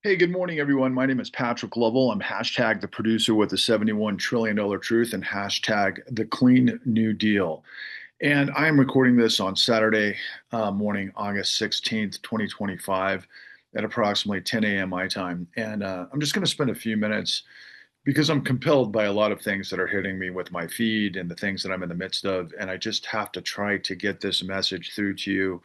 Hey, good morning, everyone. My name is Patrick Lovell. I'm hashtag the producer with the $71 trillion truth and hashtag the Clean New Deal. And I am recording this on Saturday morning, August 16th, 2025, at approximately 10 a.m. my time. And I'm just going to spend a few minutes because I'm compelled by a lot of things that are hitting me with my feed and the things that I'm in the midst of. And I just have to try to get this message through to you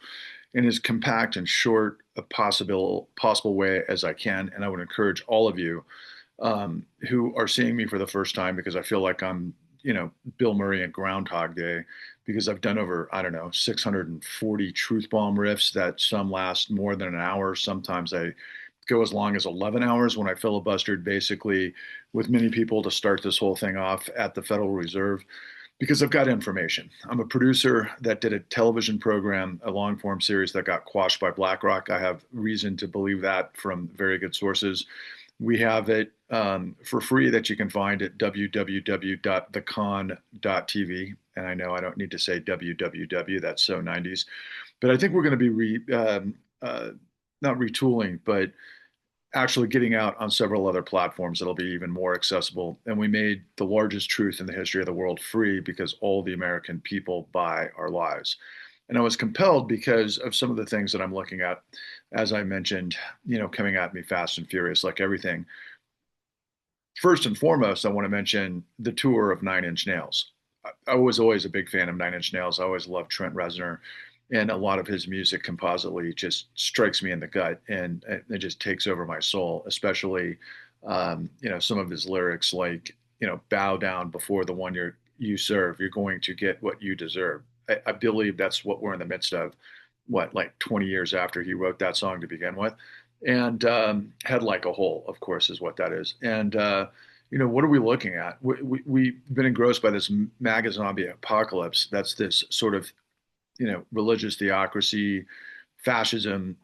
in as compact and short a possible way as I can. And I would encourage all of you who are seeing me for the first time because I feel like I'm, Bill Murray at Groundhog Day because I've done over, I don't know, 640 Truth Bomb riffs that some last more than an hour. Sometimes I go as long as 11 hours when I filibustered basically with many people to start this whole thing off at the Federal Reserve because I've got information. I'm a producer that did a television program, a long form series that got quashed by BlackRock. I have reason to believe that from very good sources. We have it for free that you can find at www.thecon.tv. And I know I don't need to say www, that's so 90s. But I think we're going to be not retooling, but actually getting out on several other platforms that'll be even more accessible. And we made the largest truth in the history of the world free because all the American people buy our lives. And I was compelled because of some of the things that I'm looking at, as I mentioned, coming at me fast and furious, like everything. First and foremost, I want to mention the tour of Nine Inch Nails. I was always a big fan of Nine Inch Nails. I always loved Trent Reznor, and a lot of his music compositely just strikes me in the gut, and it just takes over my soul. Especially, some of his lyrics, like "Bow down before the one you serve. You're going to get what you deserve." I believe that's what we're in the midst of. What, like 20 years after he wrote that song to begin with, and Head Like a Hole, of course, is what that is. And what are we looking at? We've been engrossed by this MAGA zombie apocalypse. That's this sort of, religious theocracy, fascism,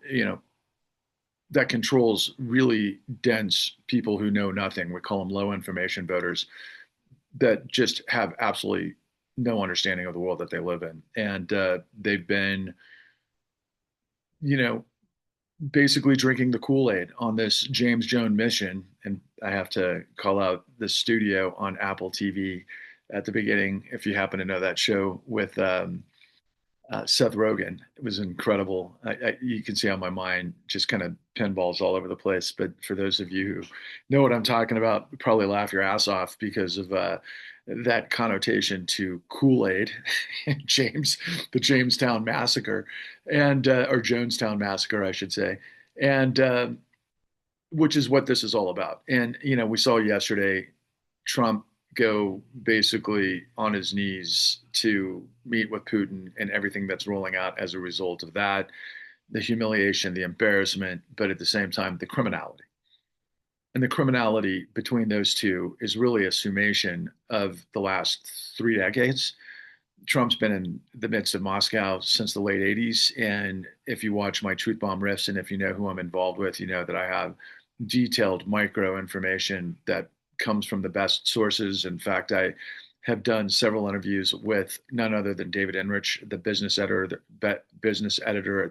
that controls really dense people who know nothing. We call them low information voters that just have absolutely no understanding of the world that they live in. And they've been, you know, basically drinking the Kool-Aid on this James Jones mission. And I have to call out the studio on Apple TV at the beginning, if you happen to know that show with Seth Rogen. It was incredible. You can see how my mind just kind of pinballs all over the place. But for those of you who know what I'm talking about, probably laugh your ass off because of that connotation to Kool-Aid, James, the Jamestown Massacre, and or Jonestown Massacre, I should say, and which is what this is all about. And we saw yesterday Trump go basically on his knees to meet with Putin and everything that's rolling out as a result of that, the humiliation, the embarrassment, but at the same time, the criminality. And the criminality between those two is really a summation of the last 3 decades. Trump's been in the midst of Moscow since the late 80s. And if you watch my Truth Bomb riffs and if you know who I'm involved with, you know that I have detailed micro information that comes from the best sources. In fact, I have done several interviews with none other than David Enrich, the business editor at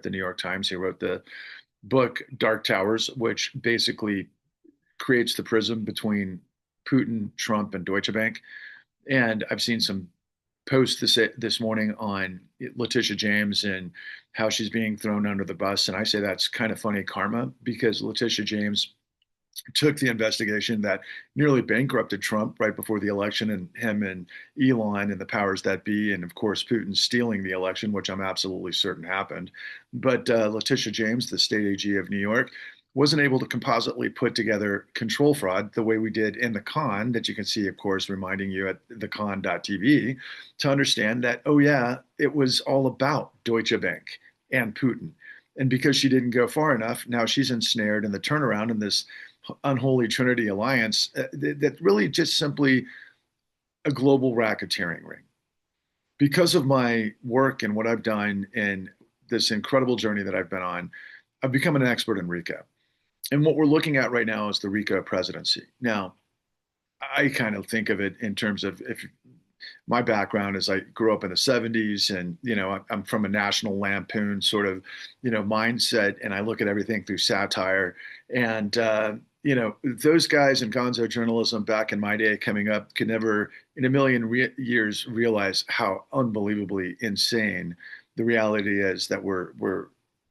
the New York Times. He wrote the book Dark Towers, which basically creates the prism between Putin, Trump, and Deutsche Bank. And I've seen some posts this morning on Letitia James and how she's being thrown under the bus. And I say that's kind of funny karma because Letitia James took the investigation that nearly bankrupted Trump right before the election, and him and Elon and the powers that be, and of course Putin stealing the election, which I'm absolutely certain happened. But Letitia James, the state AG of New York, wasn't able to compositely put together control fraud the way we did in the con, that you can see, of course, reminding you at thecon.tv, to understand that, oh yeah, it was all about Deutsche Bank and Putin. And because she didn't go far enough, now she's ensnared in the turnaround in this unholy Trinity alliance that really just simply a global racketeering ring. Because of my work and what I've done in this incredible journey that I've been on, I've become an expert in RICO. And what we're looking at right now is the RICO presidency. Now, I kind of think of it in terms of if my background is I grew up in the 70s, and I'm from a National Lampoon sort of mindset, and I look at everything through satire. And those guys in gonzo journalism back in my day coming up could never in a million years realize how unbelievably insane the reality is that we're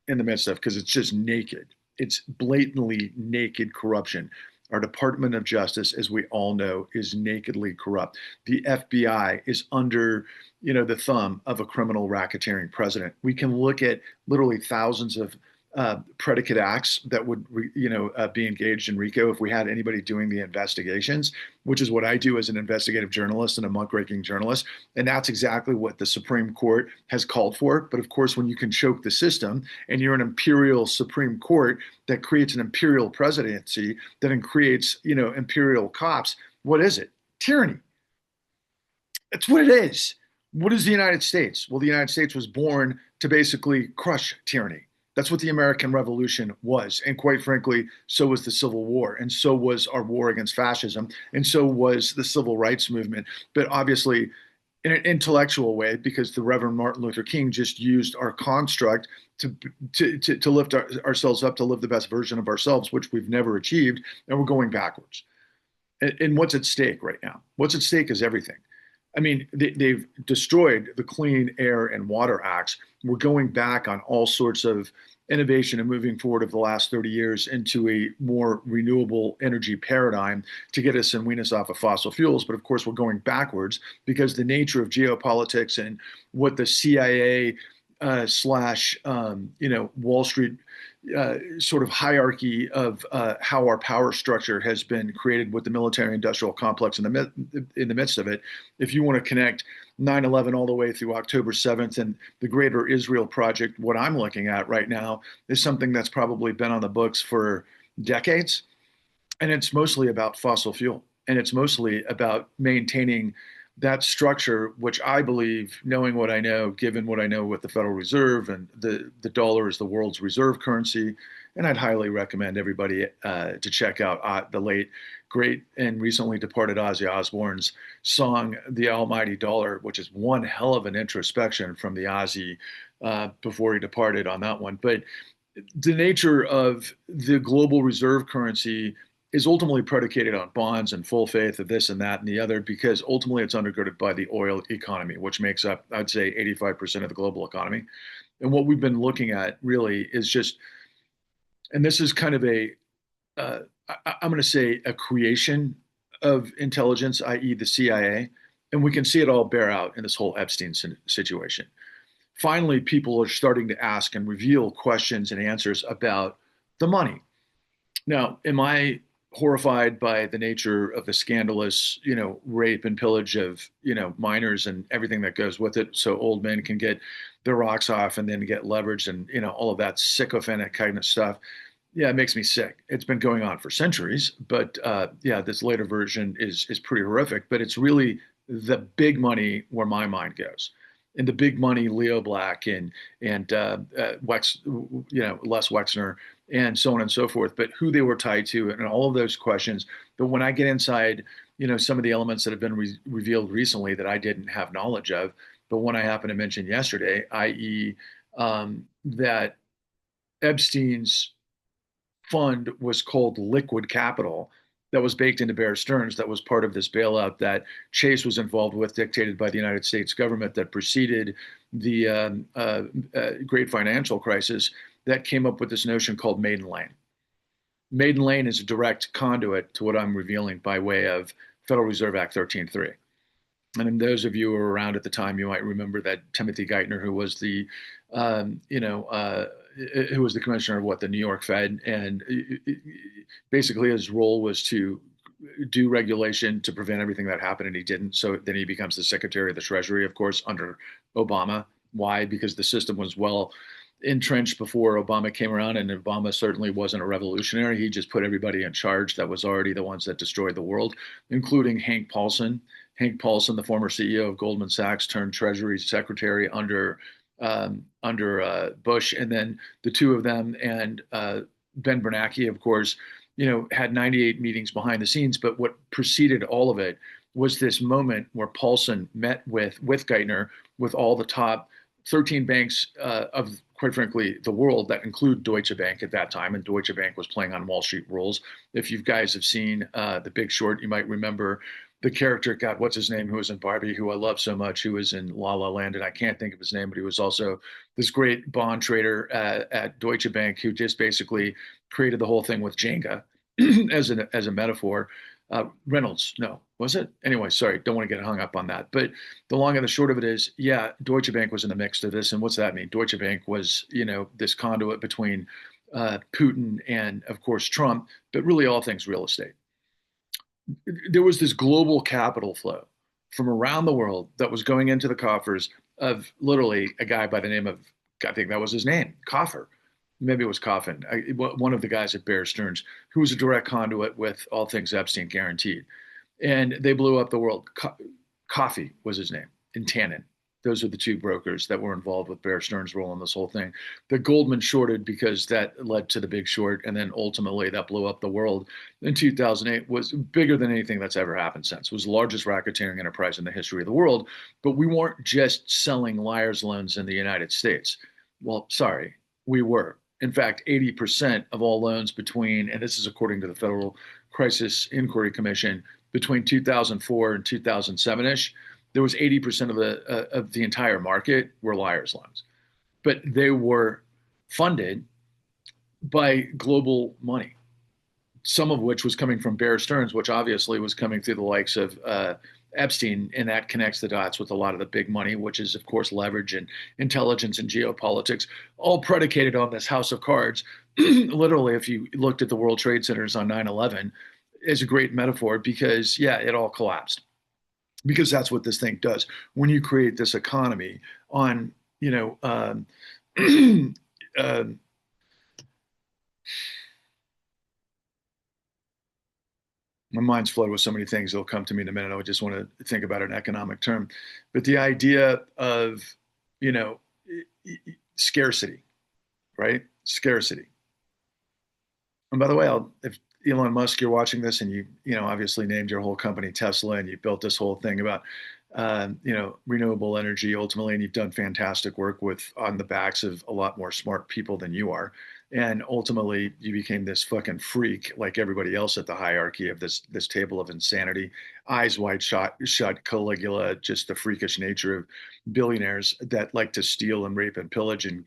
in the midst of, because it's just naked. It's blatantly naked corruption. Our Department of Justice, as we all know, is nakedly corrupt. The FBI is under, the thumb of a criminal racketeering president. We can look at literally thousands of predicate acts that would, be engaged in RICO if we had anybody doing the investigations, which is what I do as an investigative journalist and a muckraking journalist. And that's exactly what the Supreme Court has called for. But of course, when you can choke the system and you're an imperial Supreme Court that creates an imperial presidency that creates, imperial cops, what is it? Tyranny. That's what it is. What is the United States? Well, the United States was born to basically crush tyranny. That's what the American Revolution was. And quite frankly, so was the Civil War. And so was our war against fascism. And so was the Civil Rights Movement. But obviously, in an intellectual way, because the Reverend Martin Luther King just used our construct to lift ourselves up, to live the best version of ourselves, which we've never achieved. And we're going backwards. And what's at stake right now? What's at stake is everything. I mean, they've destroyed the Clean Air and Water Acts. We're going back on all sorts of innovation and moving forward of the last 30 years into a more renewable energy paradigm to get us and wean us off of fossil fuels. But of course, we're going backwards because the nature of geopolitics and what the CIA slash, Wall Street sort of hierarchy of how our power structure has been created with the military-industrial complex in the midst of it. If you want to connect 9/11 all the way through October 7th and the Greater Israel Project, what I'm looking at right now is something that's probably been on the books for decades, and it's mostly about fossil fuel, and it's mostly about maintaining that structure, which I believe, knowing what I know, given what I know with the Federal Reserve, and the dollar is the world's reserve currency. And I'd highly recommend everybody to check out the late, great, and recently departed Ozzy Osbourne's song, The Almighty Dollar, which is one hell of an introspection from the Ozzy before he departed on that one. But the nature of the global reserve currency is ultimately predicated on bonds and full faith of this and that and the other, because ultimately it's undergirded by the oil economy, which makes up, I'd say, 85% of the global economy. And what we've been looking at really is just, and this is kind of I'm going to say a creation of intelligence, i.e. the CIA, and we can see it all bear out in this whole Epstein situation. Finally, people are starting to ask and reveal questions and answers about the money. Now, am I horrified by the nature of the scandalous, rape and pillage of, minors and everything that goes with it, so old men can get their rocks off and then get leveraged and, all of that sycophantic kind of stuff? Yeah, it makes me sick. It's been going on for centuries, but yeah, this later version is pretty horrific. But it's really the big money where my mind goes, and the big money, Leo Black and Les Wexner, and so on and so forth, but who they were tied to and all of those questions. But when I get inside, some of the elements that have been revealed recently that I didn't have knowledge of, but one I happened to mention yesterday, i.e., that Epstein's fund was called Liquid Capital, that was baked into Bear Stearns, that was part of this bailout that Chase was involved with, dictated by the United States government, that preceded the great financial crisis, that came up with this notion called Maiden Lane. Maiden Lane is a direct conduit to what I'm revealing by way of Federal Reserve Act 13.3. And in those of you who were around at the time, you might remember that Timothy Geithner, who was the, who was the commissioner of the New York Fed, and basically his role was to do regulation to prevent everything that happened, and he didn't. So then he becomes the Secretary of the Treasury, of course, under Obama. Why? Because the system was well entrenched before Obama came around, and Obama certainly wasn't a revolutionary. He just put everybody in charge that was already the ones that destroyed the world, including Hank Paulson. Hank Paulson, the former CEO of Goldman Sachs, turned Treasury Secretary under Bush, and then the two of them and Ben Bernanke, of course, had 98 meetings behind the scenes. But what preceded all of it was this moment where Paulson met with Geithner, with all the top 13 banks of, quite frankly, the world that include Deutsche Bank at that time, and Deutsche Bank was playing on Wall Street rules. If you guys have seen The Big Short, you might remember the character, God, what's his name, who was in Barbie, who I love so much, who was in La La Land, and I can't think of his name, but he was also this great bond trader at Deutsche Bank who just basically created the whole thing with Jenga as a metaphor. Reynolds, no, was it? Anyway, sorry, don't want to get hung up on that. But the long and the short of it is, yeah, Deutsche Bank was in the mix of this. And what's that mean? Deutsche Bank was, this conduit between Putin and, of course, Trump, but really all things real estate. There was this global capital flow from around the world that was going into the coffers of literally a guy by the name of, I think that was his name, Coffer. Maybe it was Coffin, one of the guys at Bear Stearns, who was a direct conduit with all things Epstein guaranteed. And they blew up the world. Coffee was his name, and Tannen. Those are the two brokers that were involved with Bear Stearns rolling this whole thing. The Goldman shorted because that led to the Big Short, and then ultimately that blew up the world in 2008. Was bigger than anything that's ever happened since. It was the largest racketeering enterprise in the history of the world. But we weren't just selling liar's loans in the United States. Well, sorry, we were. In fact, 80% of all loans between, and this is according to the Federal Crisis Inquiry Commission, between 2004 and 2007-ish, there was 80% of the entire market were liar's loans. But they were funded by global money, some of which was coming from Bear Stearns, which obviously was coming through the likes of Epstein, and that connects the dots with a lot of the big money, which is, of course, leverage and intelligence and geopolitics, all predicated on this house of cards. Literally, if you looked at the World Trade Centers on 9/11, is a great metaphor because, yeah, it all collapsed. Because that's what this thing does. When you create this economy on, uh, my mind's flooded with so many things that'll come to me in a minute. I would just want to think about an economic term. But the idea of, you know, scarcity, right? Scarcity. And by the way, if Elon Musk, you're watching this and you obviously named your whole company Tesla and you built this whole thing about, renewable energy ultimately, and you've done fantastic work on the backs of a lot more smart people than you are. And ultimately, you became this fucking freak like everybody else at the hierarchy of this table of insanity, eyes wide shut, Caligula, just the freakish nature of billionaires that like to steal and rape and pillage and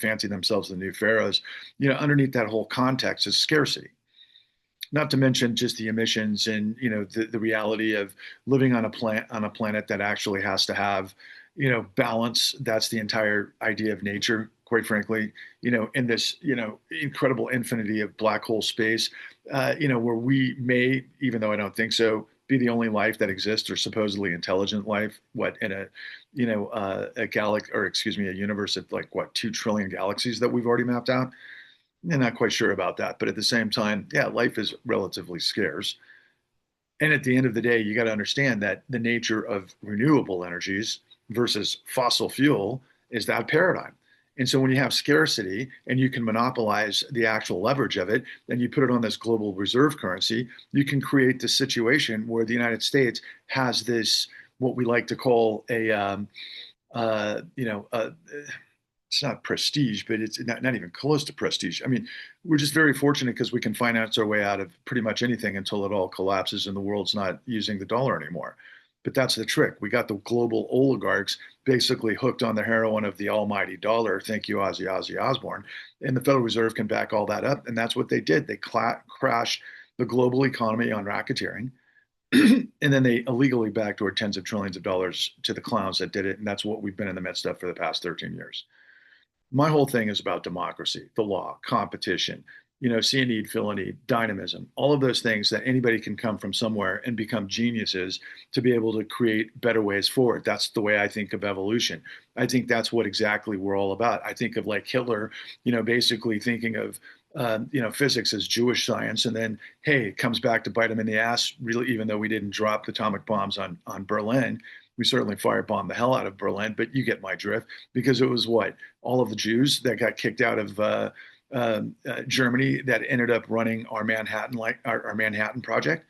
fancy themselves the new pharaohs. Underneath that whole context is scarcity. Not to mention just the emissions and the reality of living on a planet that actually has to have balance. That's the entire idea of nature, quite frankly. In this incredible infinity of black hole space, where we may, even though I don't think so, be the only life that exists, or supposedly intelligent life. What in a a universe of 2 trillion galaxies that we've already mapped out. I'm not quite sure about that, but at the same time, yeah, life is relatively scarce. And at the end of the day, you got to understand that the nature of renewable energies versus fossil fuel is that paradigm. And so when you have scarcity and you can monopolize the actual leverage of it, and you put it on this global reserve currency, you can create this situation where the United States has this, what we like to call it's not prestige, but it's not even close to prestige. I mean, we're just very fortunate because we can finance our way out of pretty much anything until it all collapses and the world's not using the dollar anymore. But that's the trick. We got the global oligarchs basically hooked on the heroin of the almighty dollar. Thank you, Ozzy Osbourne. And the Federal Reserve can back all that up. And that's what they did. They crashed the global economy on racketeering. And then they illegally backdoored tens of trillions of dollars to the clowns that did it. And that's what we've been in the midst of for the past 13 years. My whole thing is about democracy, the law, competition, see a need, fill a need, dynamism, all of those things that anybody can come from somewhere and become geniuses to be able to create better ways forward. That's the way I think of evolution. I think that's what exactly we're all about. I think of like Hitler, basically thinking of, physics as Jewish science. And then, hey, it comes back to bite him in the ass, really, even though we didn't drop the atomic bombs on Berlin. We certainly firebombed the hell out of Berlin, but you get my drift, because it was what? All of the Jews that got kicked out of Germany that ended up running our Manhattan Project.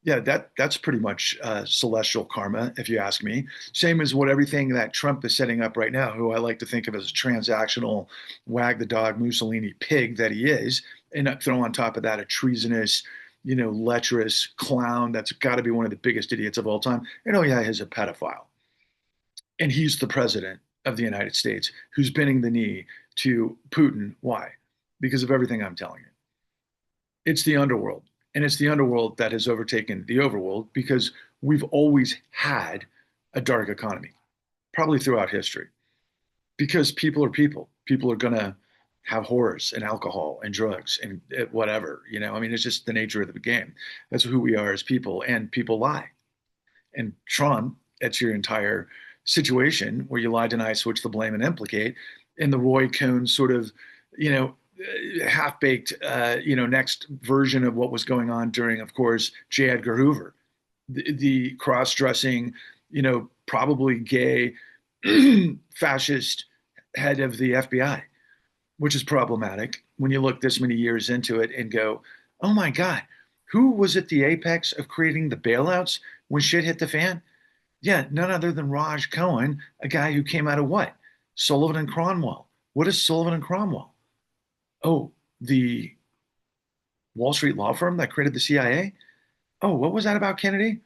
Yeah, that's pretty much celestial karma, if you ask me. Same as what everything that Trump is setting up right now, who I like to think of as a transactional, wag the dog Mussolini pig that he is, and throw on top of that a treasonous, lecherous clown that's got to be one of the biggest idiots of all time. And oh yeah, he's a pedophile, and he's the president of the United States who's bending the knee to Putin. Why? Because of everything I'm telling you. It's the underworld. And it's the underworld that has overtaken the overworld because we've always had a dark economy, probably throughout history. Because people are people. People are going to have horrors and alcohol and drugs and whatever. I mean, it's just the nature of the game. That's who we are as people. And people lie. And Trump, that's your entire situation where you lie, deny, switch the blame, and implicate. And the Roy Cohn sort of, you know, half-baked, next version of what was going on during, of course, J. Edgar Hoover, the cross-dressing, probably gay fascist head of the FBI, which is problematic when you look this many years into it and go, oh my God, who was at the apex of creating the bailouts when shit hit the fan? Yeah, none other than Raj Cohen, a guy who came out of what? Sullivan and Cromwell. What is Sullivan and Cromwell? Oh, the Wall Street law firm that created the CIA? Oh, what was that about Kennedy?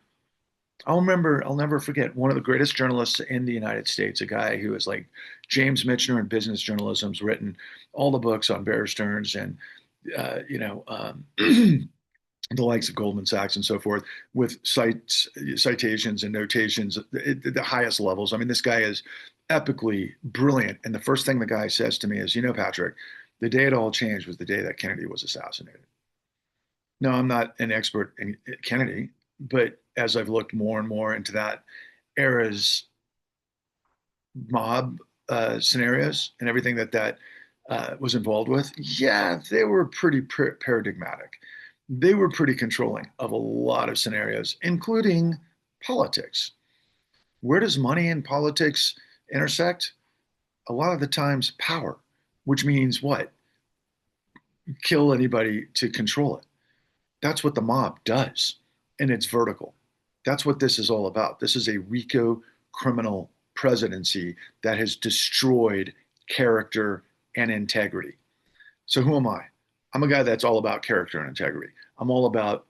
I'll never forget one of the greatest journalists in the United States, a guy who is like James Michener in business journalism's written all the books on Bear Stearns and, the likes of Goldman Sachs and so forth, with citations and notations at the highest levels. I mean, this guy is epically brilliant. And the first thing the guy says to me is, Patrick, the day it all changed was the day that Kennedy was assassinated. No, I'm not an expert in Kennedy, but as I've looked more and more into that era's mob scenarios and everything that was involved with, yeah, they were pretty paradigmatic. They were pretty controlling of a lot of scenarios, including politics. Where does money and politics intersect? A lot of the times, power, which means what? Kill anybody to control it. That's what the mob does, and it's vertical. That's what this is all about. This is a RICO criminal presidency that has destroyed character and integrity. So who am I? I'm a guy that's all about character and integrity. I'm all about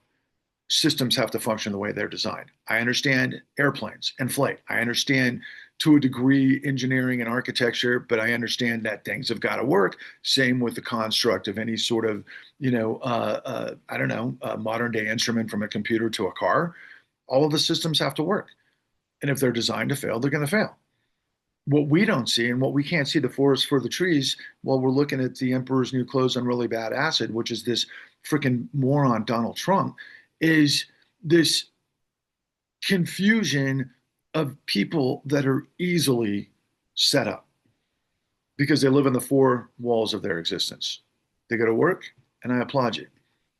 systems have to function the way they're designed. I understand airplanes and flight. I understand to a degree engineering and architecture, but I understand that things have got to work. Same with the construct of any sort of, I don't know, modern day instrument from a computer to a car. All of the systems have to work. And if they're designed to fail, they're going to fail. What we don't see and what we can't see the forest for the trees while we're looking at the emperor's new clothes on really bad acid, which is this freaking moron Donald Trump, is this confusion of people that are easily set up because they live in the four walls of their existence. They go to work, and I applaud you.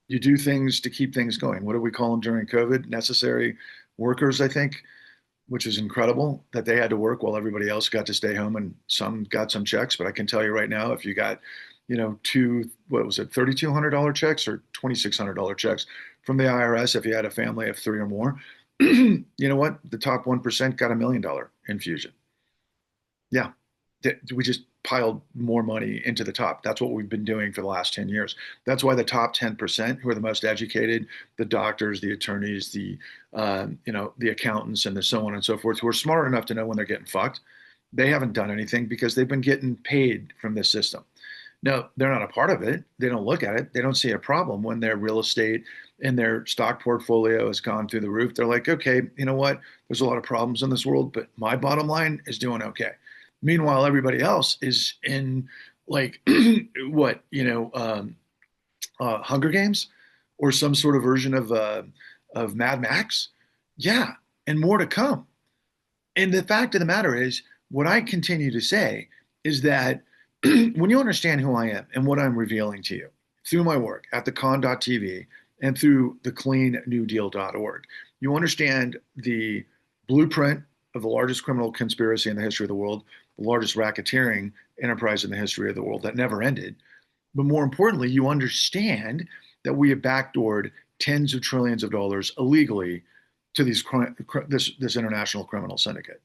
You do things to keep things going. What do we call them during COVID? Necessary workers, I think, which is incredible that they had to work while everybody else got to stay home and some got some checks. But I can tell you right now, if you got, what was it, $3,200 checks or $2,600 checks from the IRS, if you had a family of three or more, you know what? The top 1% got $1 million infusion. Yeah. We just piled more money into the top. That's what we've been doing for the last 10 years. That's why the top 10%, who are the most educated, the doctors, the attorneys, the accountants, and the so on and so forth, who are smart enough to know when they're getting fucked, they haven't done anything because they've been getting paid from this system. No, they're not a part of it. They don't look at it. They don't see a problem when their real estate and their stock portfolio has gone through the roof. They're like, okay, you know what? There's a lot of problems in this world, but my bottom line is doing okay. Meanwhile, everybody else is in like what, Hunger Games or some sort of version of Mad Max. Yeah, and more to come. And the fact of the matter is, what I continue to say is that when you understand who I am and what I'm revealing to you through my work at thecon.tv and through thecleannewdeal.org, you understand the blueprint of the largest criminal conspiracy in the history of the world, the largest racketeering enterprise in the history of the world that never ended. But more importantly, you understand that we have backdoored tens of trillions of dollars illegally to this international criminal syndicate.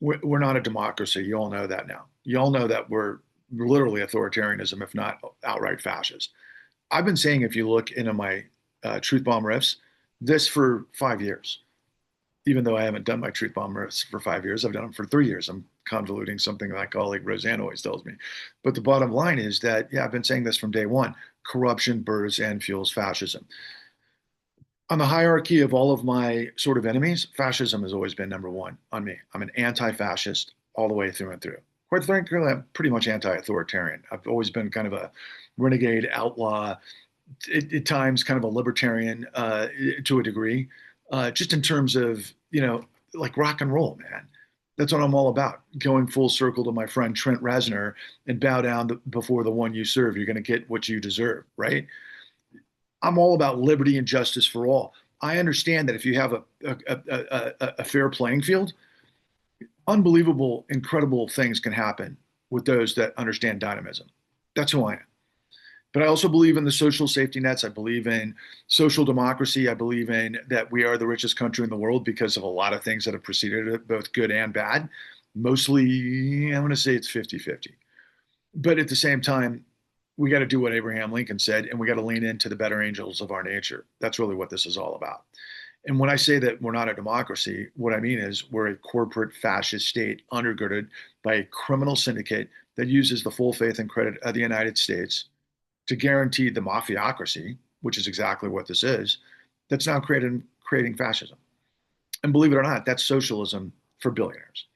We're not a democracy. You all know that now. You all know that we're literally authoritarianism, if not outright fascist. I've been saying, if you look into my Truth Bomb Riffs, this for 5 years. Even though I haven't done my Truth Bomb Riffs for 5 years, I've done them for 3 years. I'm convoluting something my colleague Roseanne always tells me. But the bottom line is that, yeah, I've been saying this from day one. Corruption births and fuels fascism. On the hierarchy of all of my sort of enemies, fascism has always been number one on me. I'm an anti-fascist all the way through and through. Quite frankly, I'm pretty much anti-authoritarian. I've always been kind of a renegade outlaw, at times kind of a libertarian to a degree, just in terms of, like rock and roll, man. That's what I'm all about. Going full circle to my friend Trent Reznor and bow down before the one you serve. You're going to get what you deserve, right? I'm all about liberty and justice for all. I understand that if you have a fair playing field, unbelievable, incredible things can happen with those that understand dynamism. That's who I am. But I also believe in the social safety nets. I believe in social democracy. I believe in that we are the richest country in the world because of a lot of things that have preceded it, both good and bad. Mostly, I'm going to say it's 50-50. But at the same time, we got to do what Abraham Lincoln said, and we got to lean into the better angels of our nature. That's really what this is all about. And when I say that we're not a democracy, what I mean is we're a corporate fascist state undergirded by a criminal syndicate that uses the full faith and credit of the United States to guarantee the mafiocracy, which is exactly what this is, that's now creating fascism. And believe it or not, that's socialism for billionaires.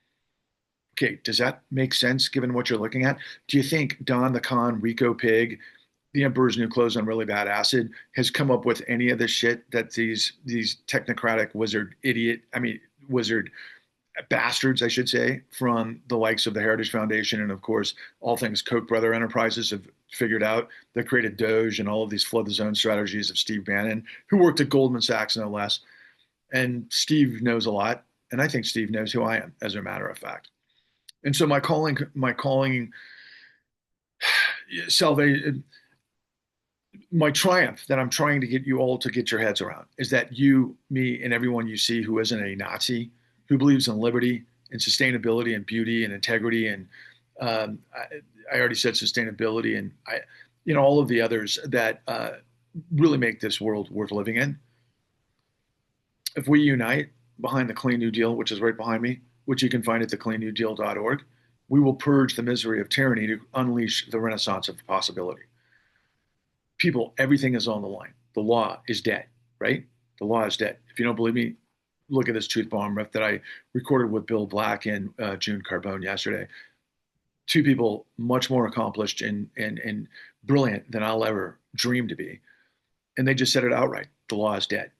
Okay, does that make sense given what you're looking at? Do you think Don the Con, Rico Pig, the Emperor's New Clothes on Really Bad Acid has come up with any of this shit that these technocratic wizard bastards, I should say, from the likes of the Heritage Foundation and, of course, all things Koch brother enterprises have figured out, that created Doge and all of these flood the zone strategies of Steve Bannon, who worked at Goldman Sachs no less. And Steve knows a lot, and I think Steve knows who I am, as a matter of fact. And so salvation, my triumph that I'm trying to get you all to get your heads around is that you, me, and everyone you see who isn't a Nazi, who believes in liberty and sustainability and beauty and integrity and I already said sustainability and all of the others that really make this world worth living in. If we unite behind the Clean New Deal, which is right behind me, which you can find at thecleannewdeal.org, we will purge the misery of tyranny to unleash the renaissance of possibility. People, everything is on the line. The law is dead, right? The law is dead. If you don't believe me, look at this Truth Bomb Riff that I recorded with Bill Black and June Carbone yesterday. Two people much more accomplished and brilliant than I'll ever dream to be. And they just said it outright. The law is dead.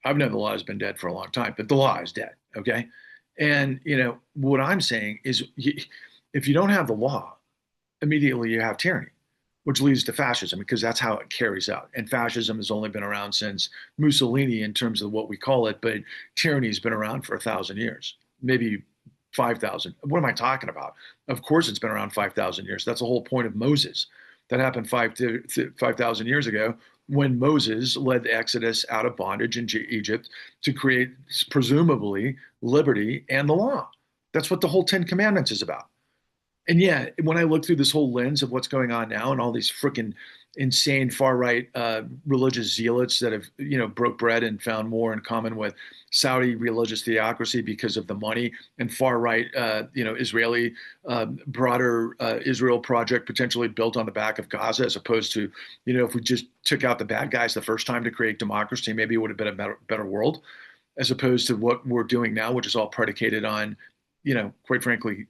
I've known the law has been dead for a long time, but the law is dead, okay? And, what I'm saying is if you don't have the law, immediately you have tyranny, which leads to fascism because that's how it carries out. And fascism has only been around since Mussolini in terms of what we call it, but tyranny has been around for 1,000 years, maybe 5,000. What am I talking about? Of course, it's been around 5,000 years. That's the whole point of Moses. That happened 5,000 years ago when Moses led the Exodus out of bondage in Egypt to create, presumably, liberty and the law. That's what the whole Ten Commandments is about. And yeah, when I look through this whole lens of what's going on now and all these freaking insane far right religious zealots that have, broke bread and found more in common with Saudi religious theocracy because of the money and far right, Israeli broader Israel project potentially built on the back of Gaza, as opposed to, if we just took out the bad guys the first time to create democracy, maybe it would have been a better world, as opposed to what we're doing now, which is all predicated on, quite frankly,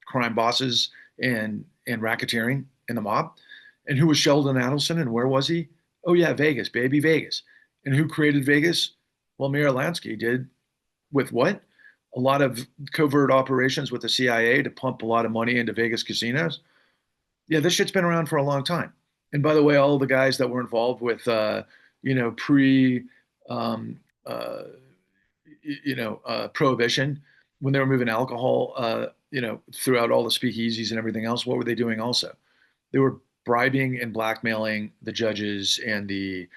crime bosses and racketeering in the mob. And who was Sheldon Adelson and where was he? Oh yeah, Vegas, baby, Vegas. And who created Vegas? Well, Meyer Lansky did with what? A lot of covert operations with the CIA to pump a lot of money into Vegas casinos. Yeah, this shit's been around for a long time. And by the way, all the guys that were involved with, pre, prohibition, when they were moving alcohol, throughout all the speakeasies and everything else, what were they doing also? They were bribing and blackmailing the judges and the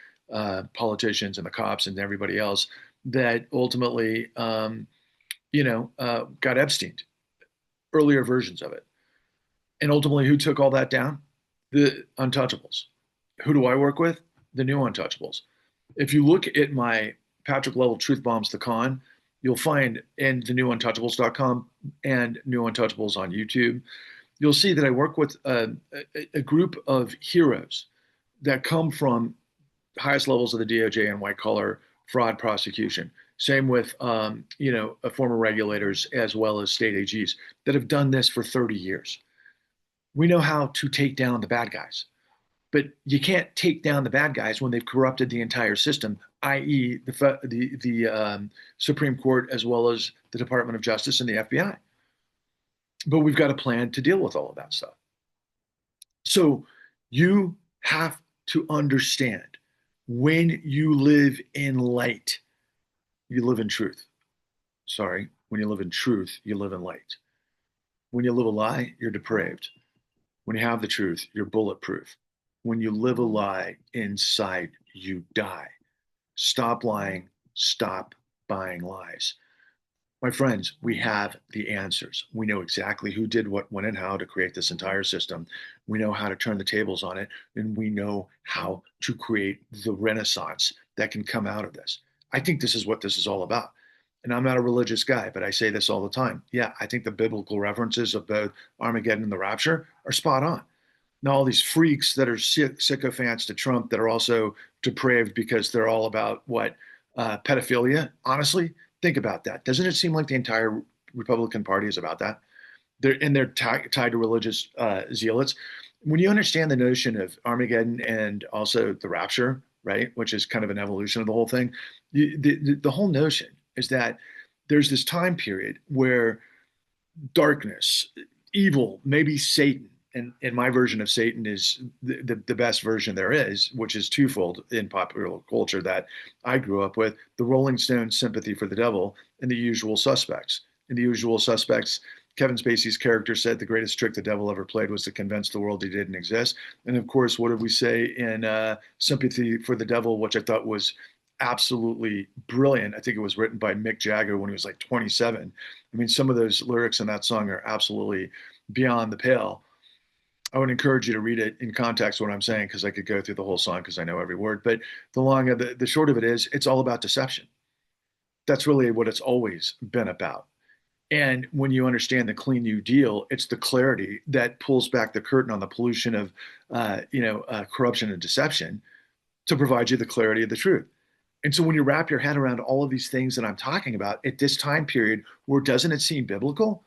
politicians and the cops and everybody else that ultimately, got Epsteined, earlier versions of it. And ultimately, who took all that down? The untouchables. Who do I work with? The new untouchables. If you look at my Patrick Level Truth Bombs the Con, you'll find in the newuntouchables.com and New Untouchables on YouTube, you'll see that I work with a group of heroes that come from highest levels of the DOJ and white collar fraud prosecution. Same with former regulators as well as state AGs that have done this for 30 years. We know how to take down the bad guys, but you can't take down the bad guys when they've corrupted the entire system, i.e., the Supreme Court as well as the Department of Justice and the FBI. But we've got a plan to deal with all of that stuff. So you have to understand, when you live in light, you live in truth. Sorry, when you live in truth, you live in light. When you live a lie, you're depraved. When you have the truth, you're bulletproof. When you live a lie inside, you die. Stop lying. Stop buying lies. My friends, we have the answers. We know exactly who did what, when, and how to create this entire system. We know how to turn the tables on it, and we know how to create the renaissance that can come out of this. I think this is what this is all about. And I'm not a religious guy, but I say this all the time. Yeah, I think the biblical references of both Armageddon and the rapture are spot on. Now, all these freaks that are sycophants to Trump that are also depraved because they're all about what? Pedophilia. Honestly, think about that. Doesn't it seem like the entire Republican Party is about that? They're tied to religious zealots. When you understand the notion of Armageddon and also the rapture, right, which is kind of an evolution of the whole thing, the whole notion is that there's this time period where darkness, evil, maybe Satan, and my version of Satan is the best version there is, which is twofold in popular culture that I grew up with: the Rolling Stones' Sympathy for the Devil and The Usual Suspects. In The Usual Suspects, Kevin Spacey's character said the greatest trick the devil ever played was to convince the world he didn't exist. And of course, what did we say in Sympathy for the Devil, which I thought was absolutely brilliant? I think it was written by Mick Jagger when he was like 27. I mean, some of those lyrics in that song are absolutely beyond the pale. I would encourage you to read it in context, what I'm saying, because I could go through the whole song because I know every word. But the short of it is, it's all about deception. That's really what it's always been about. And when you understand the Clean New Deal, it's the clarity that pulls back the curtain on the pollution of, corruption and deception to provide you the clarity of the truth. And so when you wrap your head around all of these things that I'm talking about at this time period, where doesn't it seem biblical?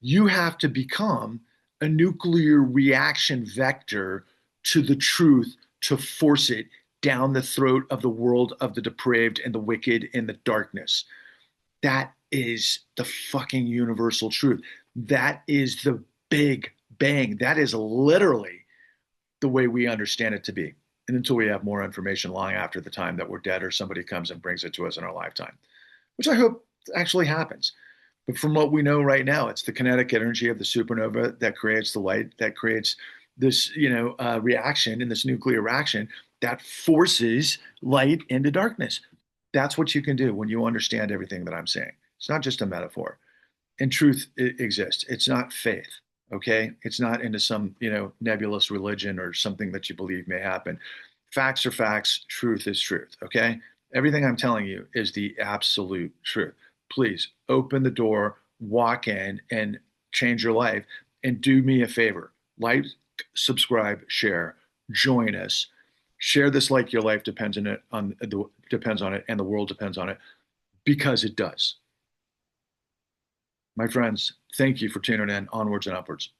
You have to become a nuclear reaction vector to the truth to force it down the throat of the world of the depraved and the wicked and the darkness. That is the fucking universal truth. That is the big bang. That is literally the way we understand it to be. And until we have more information long after the time that we're dead or somebody comes and brings it to us in our lifetime, which I hope actually happens. But from what we know right now, it's the kinetic energy of the supernova that creates the light, that creates this, reaction in this nuclear reaction that forces light into darkness. That's what you can do when you understand everything that I'm saying. It's not just a metaphor. And truth exists. It's not faith. Okay. It's not into some, nebulous religion or something that you believe may happen. Facts are facts. Truth is truth. Okay. Everything I'm telling you is the absolute truth. Please open the door, walk in, and change your life. And do me a favor: like, subscribe, share, join us. Share this like your life depends on it, depends on it, and the world depends on it, because it does. My friends, thank you for tuning in. Onwards and upwards.